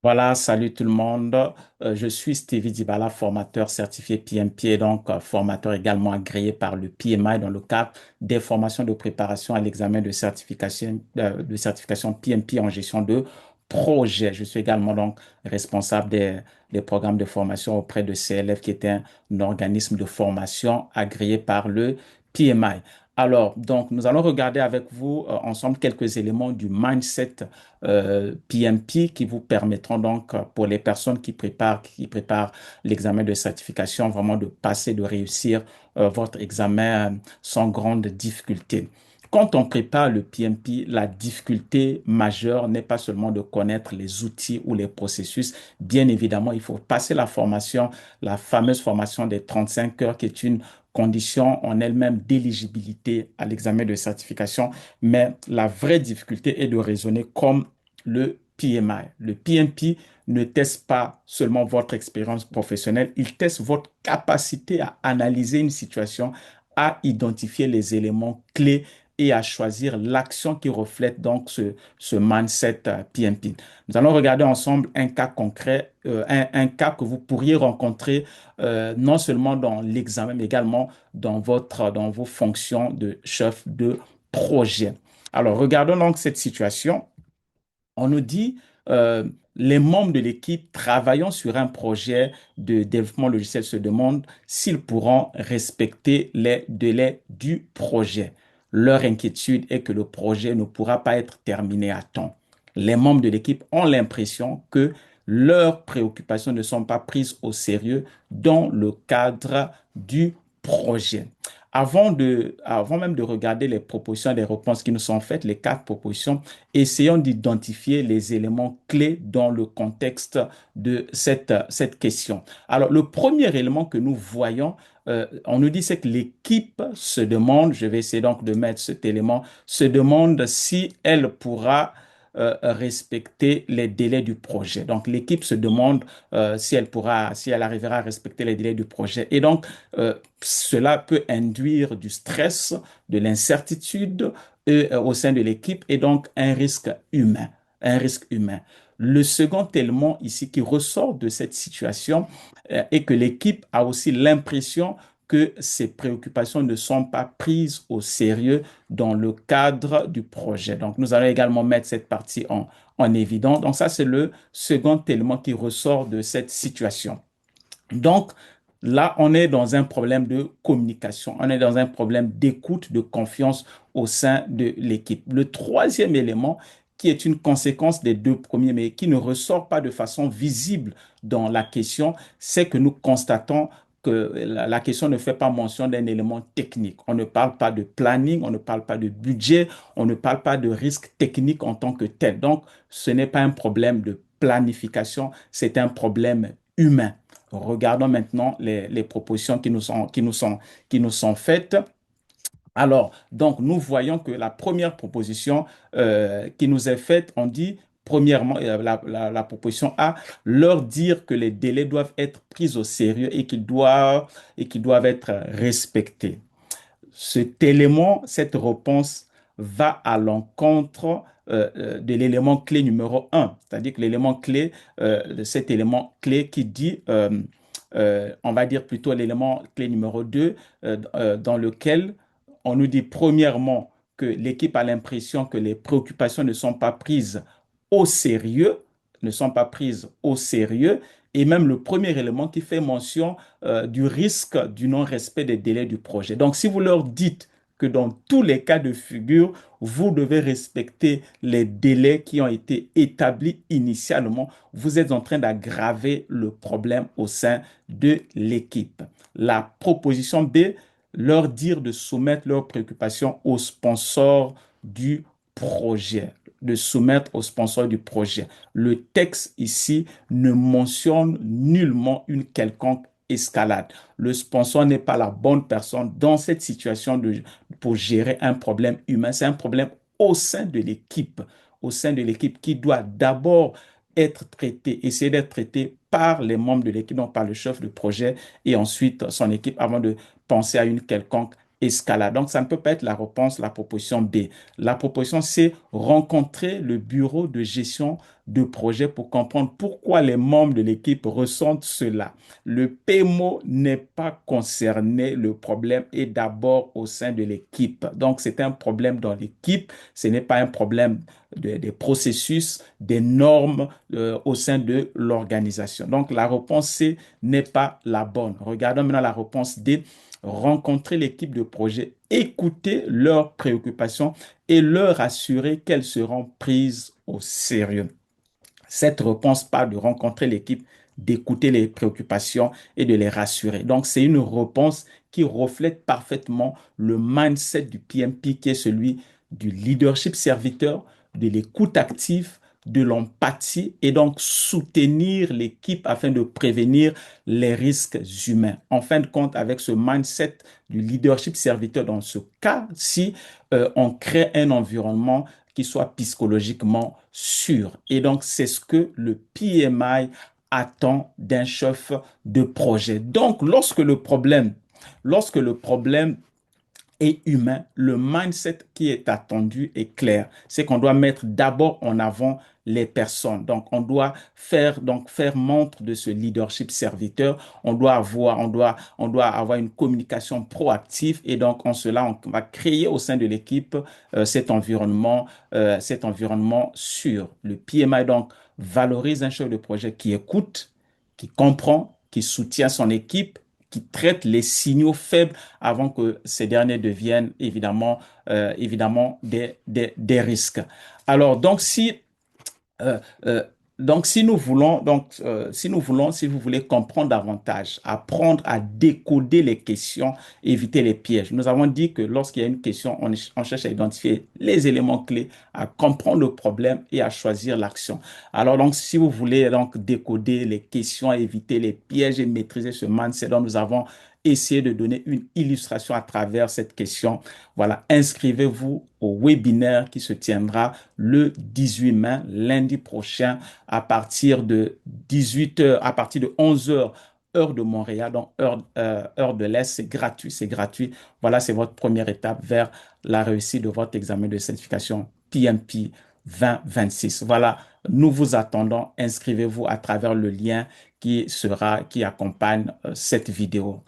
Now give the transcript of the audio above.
Voilà, salut tout le monde. Je suis Stevie Dibala, formateur certifié PMP et donc formateur également agréé par le PMI dans le cadre des formations de préparation à l'examen de certification PMP en gestion de projet. Je suis également donc responsable des programmes de formation auprès de CLF qui est un organisme de formation agréé par le PMI. Alors, donc, nous allons regarder avec vous ensemble quelques éléments du mindset PMP qui vous permettront donc pour les personnes qui préparent l'examen de certification vraiment de passer, de réussir votre examen sans grande difficulté. Quand on prépare le PMP, la difficulté majeure n'est pas seulement de connaître les outils ou les processus. Bien évidemment, il faut passer la formation, la fameuse formation des 35 heures qui est une condition en elle-même d'éligibilité à l'examen de certification. Mais la vraie difficulté est de raisonner comme le PMI. Le PMP ne teste pas seulement votre expérience professionnelle, il teste votre capacité à analyser une situation, à identifier les éléments clés et à choisir l'action qui reflète donc ce mindset PMP. Nous allons regarder ensemble un cas concret, un cas que vous pourriez rencontrer non seulement dans l'examen, mais également dans vos fonctions de chef de projet. Alors, regardons donc cette situation. On nous dit, les membres de l'équipe travaillant sur un projet de développement logiciel se demandent s'ils pourront respecter les délais du projet. Leur inquiétude est que le projet ne pourra pas être terminé à temps. Les membres de l'équipe ont l'impression que leurs préoccupations ne sont pas prises au sérieux dans le cadre du projet. Avant même de regarder les propositions et les réponses qui nous sont faites, les quatre propositions, essayons d'identifier les éléments clés dans le contexte de cette question. Alors, le premier élément que nous voyons, on nous dit, c'est que l'équipe se demande, je vais essayer donc de mettre cet élément, se demande si elle pourra respecter les délais du projet. Donc, l'équipe se demande si elle arrivera à respecter les délais du projet. Et donc, cela peut induire du stress, de l'incertitude, au sein de l'équipe et donc un risque humain. Un risque humain. Le second élément ici qui ressort de cette situation est que l'équipe a aussi l'impression que ses préoccupations ne sont pas prises au sérieux dans le cadre du projet. Donc, nous allons également mettre cette partie en évidence. Donc, ça, c'est le second élément qui ressort de cette situation. Donc, là, on est dans un problème de communication, on est dans un problème d'écoute, de confiance au sein de l'équipe. Le troisième élément, qui est une conséquence des deux premiers, mais qui ne ressort pas de façon visible dans la question, c'est que nous constatons que la question ne fait pas mention d'un élément technique. On ne parle pas de planning, on ne parle pas de budget, on ne parle pas de risque technique en tant que tel. Donc, ce n'est pas un problème de planification, c'est un problème humain. Regardons maintenant les propositions qui nous sont faites. Alors, donc, nous voyons que la première proposition qui nous est faite, on dit, premièrement, la proposition A, leur dire que les délais doivent être pris au sérieux et qu'ils doivent être respectés. Cet élément, cette réponse va à l'encontre de l'élément clé numéro un, c'est-à-dire que l'élément clé, de cet élément clé qui dit, on va dire plutôt l'élément clé numéro 2, dans lequel on nous dit premièrement que l'équipe a l'impression que les préoccupations ne sont pas prises au sérieux, ne sont pas prises au sérieux, et même le premier élément qui fait mention du risque du non-respect des délais du projet. Donc, si vous leur dites que dans tous les cas de figure, vous devez respecter les délais qui ont été établis initialement, vous êtes en train d'aggraver le problème au sein de l'équipe. La proposition B, leur dire de soumettre leurs préoccupations au sponsor du projet, de soumettre au sponsor du projet. Le texte ici ne mentionne nullement une quelconque escalade. Le sponsor n'est pas la bonne personne dans cette situation pour gérer un problème humain. C'est un problème au sein de l'équipe qui doit d'abord être traité, essayer d'être traité par les membres de l'équipe, donc par le chef de projet et ensuite son équipe avant de penser à une quelconque escalade. Donc, ça ne peut pas être la réponse, la proposition B. La proposition C, rencontrer le bureau de gestion de projet pour comprendre pourquoi les membres de l'équipe ressentent cela. Le PMO n'est pas concerné, le problème est d'abord au sein de l'équipe. Donc, c'est un problème dans l'équipe, ce n'est pas un problème des processus, des normes au sein de l'organisation. Donc, la réponse C n'est pas la bonne. Regardons maintenant la réponse D. Rencontrer l'équipe de projet, écouter leurs préoccupations et leur assurer qu'elles seront prises au sérieux. Cette réponse parle de rencontrer l'équipe, d'écouter les préoccupations et de les rassurer. Donc, c'est une réponse qui reflète parfaitement le mindset du PMP qui est celui du leadership serviteur, de l'écoute active, de l'empathie et donc soutenir l'équipe afin de prévenir les risques humains. En fin de compte, avec ce mindset du leadership serviteur, dans ce cas-ci, on crée un environnement qui soit psychologiquement sûr. Et donc, c'est ce que le PMI attend d'un chef de projet. Donc, lorsque le problème et humain, le mindset qui est attendu est clair. C'est qu'on doit mettre d'abord en avant les personnes. Donc, on doit faire montre de ce leadership serviteur. On doit avoir une communication proactive et donc, en cela, on va créer au sein de l'équipe cet environnement sûr. Le PMI, donc, valorise un chef de projet qui écoute, qui comprend, qui soutient son équipe, qui traite les signaux faibles avant que ces derniers deviennent évidemment des risques. Alors, euh, euh, si vous voulez comprendre davantage, apprendre à décoder les questions, éviter les pièges. Nous avons dit que lorsqu'il y a une question, on cherche à identifier les éléments clés, à comprendre le problème et à choisir l'action. Alors donc, si vous voulez donc décoder les questions, éviter les pièges et maîtriser ce mindset dont nous avons essayé de donner une illustration à travers cette question, voilà, inscrivez-vous au webinaire qui se tiendra le 18 mai, lundi prochain, à partir de 18 heures, à partir de 11 heures, heure de Montréal, donc heure de l'Est, c'est gratuit, c'est gratuit. Voilà, c'est votre première étape vers la réussite de votre examen de certification PMP 2026. Voilà, nous vous attendons. Inscrivez-vous à travers le lien qui accompagne cette vidéo.